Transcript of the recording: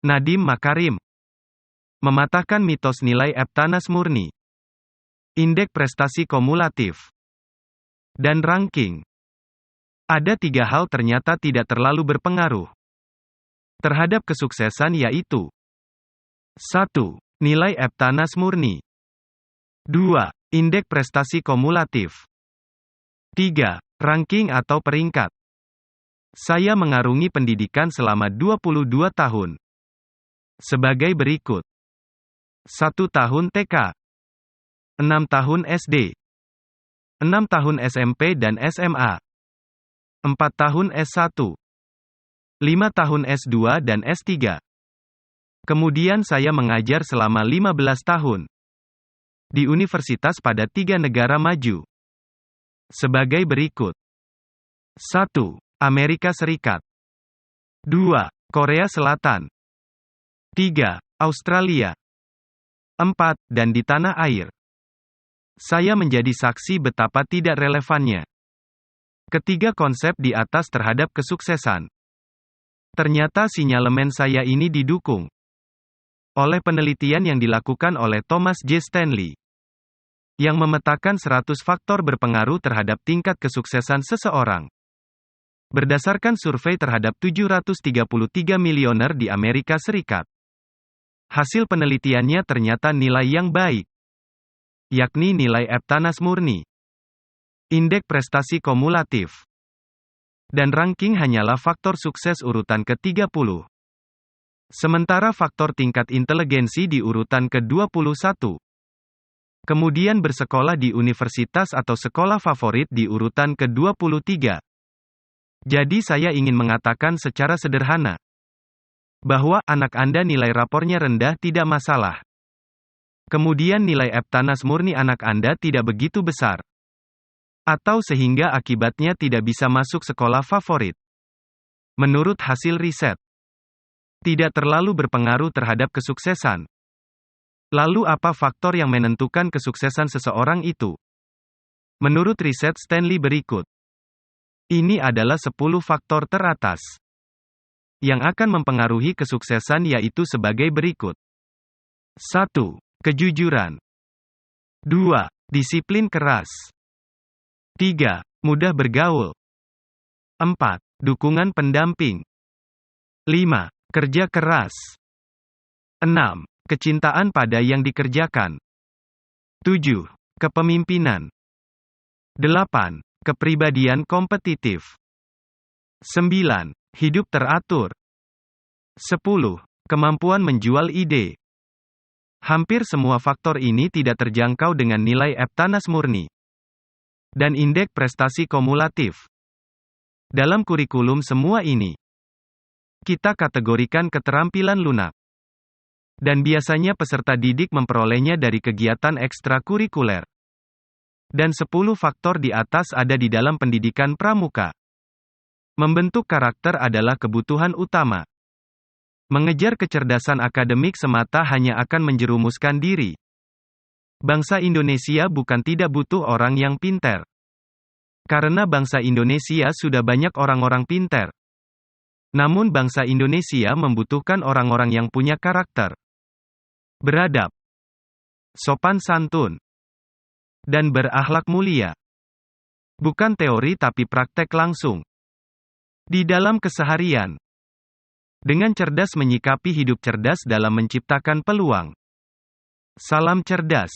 Nadiem Makarim. Mematahkan mitos nilai Eptanas murni. Indeks prestasi kumulatif. Dan ranking. Ada 3 hal ternyata tidak terlalu berpengaruh terhadap kesuksesan, yaitu 1. Nilai Eptanas murni. 2. Indeks prestasi kumulatif. 3. Ranking atau peringkat. Saya mengarungi pendidikan selama 22 tahun. Sebagai berikut. 1 tahun TK. 6 tahun SD. 6 tahun SMP dan SMA. 4 tahun S1. 5 tahun S2 dan S3. Kemudian saya mengajar selama 15 tahun. Di universitas pada 3 negara maju. Sebagai berikut. 1. Amerika Serikat. 2. Korea Selatan. 3. Australia. 4. Dan di tanah air. Saya menjadi saksi betapa tidak relevannya ketiga konsep di atas terhadap kesuksesan. Ternyata sinyalemen saya ini didukung oleh penelitian yang dilakukan oleh Thomas J. Stanley, yang memetakan 100 faktor berpengaruh terhadap tingkat kesuksesan seseorang. Berdasarkan survei terhadap 733 milioner di Amerika Serikat. Hasil penelitiannya ternyata nilai yang baik, yakni nilai Eptanas murni, indeks prestasi kumulatif, dan ranking hanyalah faktor sukses urutan ke-30. Sementara faktor tingkat inteligensi di urutan ke-21. Kemudian bersekolah di universitas atau sekolah favorit di urutan ke-23. Jadi saya ingin mengatakan secara sederhana, bahwa anak Anda nilai rapornya rendah tidak masalah. Kemudian nilai Eptanas murni anak Anda tidak begitu besar. Atau sehingga akibatnya tidak bisa masuk sekolah favorit. Menurut hasil riset, tidak terlalu berpengaruh terhadap kesuksesan. Lalu apa faktor yang menentukan kesuksesan seseorang itu? Menurut riset Stanley berikut. Ini adalah 10 faktor teratas yang akan mempengaruhi kesuksesan, yaitu sebagai berikut. 1. Kejujuran. 2. Disiplin keras. 3. Mudah bergaul. 4. Dukungan pendamping. 5. Kerja keras. 6. Kecintaan pada yang dikerjakan. 7. Kepemimpinan. 8. Kepribadian kompetitif. 9. Hidup teratur. 10. Kemampuan menjual ide. Hampir semua faktor ini tidak terjangkau dengan nilai Eptanas murni dan indeks prestasi kumulatif. Dalam kurikulum semua ini, kita kategorikan keterampilan lunak. Dan biasanya peserta didik memperolehnya dari kegiatan ekstrakurikuler. Dan 10 faktor di atas ada di dalam pendidikan pramuka. Membentuk karakter adalah kebutuhan utama. Mengejar kecerdasan akademik semata hanya akan menjerumuskan diri. Bangsa Indonesia bukan tidak butuh orang yang pintar. Karena bangsa Indonesia sudah banyak orang-orang pintar. Namun bangsa Indonesia membutuhkan orang-orang yang punya karakter, beradab, sopan santun, dan berakhlak mulia. Bukan teori tapi praktek langsung. Di dalam keseharian. Dengan cerdas menyikapi hidup, cerdas dalam menciptakan peluang. Salam cerdas.